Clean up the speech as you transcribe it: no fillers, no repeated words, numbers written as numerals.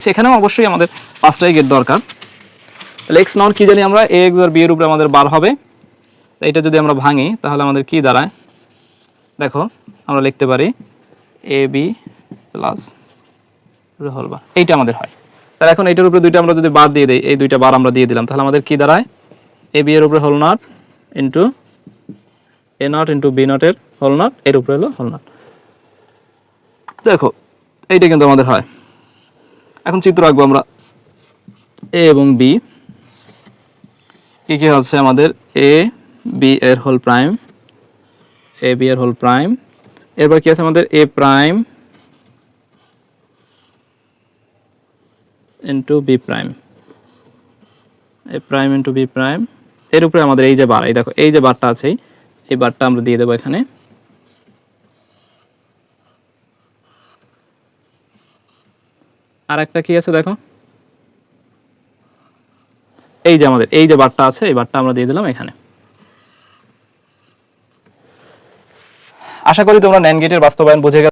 সেখানেও অবশ্যই আমাদের 5টাই গেট দরকার। তাহলে এক্স নট কি জানি আমরা, এ আর বি এর উপরে আমাদের বার হবে। এটা যদি আমরা ভাঙি তাহলে আমাদের কি দাঁড়ায়, দেখো আমরা লিখতে পারি এ বি প্লাস হোল বার, এইটা আমাদের হয়। তাহলে এখন এইটার উপরে দুইটা আমরা যদি বার দিয়ে দিই, এই দুইটা বার আমরা দিয়ে দিলাম, তাহলে আমাদের কি দাঁড়ায়, এ বি এর উপরে whole not into A not into B নটের হোল নট, এর উপরে হলো হোল নট। দেখো এইটা কিন্তু আমাদের হয়। এখন চিত্র রাখবো আমরা এ এবং বি, কি কি হচ্ছে আমাদের, এ বি এর হোল প্রাইম, এ বি এর হোল প্রাইম, এরপর কি আছে আমাদের এ প্রাইম ইন্টু বি প্রাইম, এ প্রাইম ইন্টু বি প্রাইম, এর উপরে আমাদের এই যে বার, এই দেখো এই যে বারটা আছে, এই বারটা আমরা দিয়ে দেবো এখানে। আর একটা কি আছে দেখো, এই যে আমাদের এই যে বারটা আছে, এই বারটা আমরা দিয়ে দিলাম এখানে। আশা করি তোমরা NAND গেটের বাস্তবায়ন বুঝে গেছো।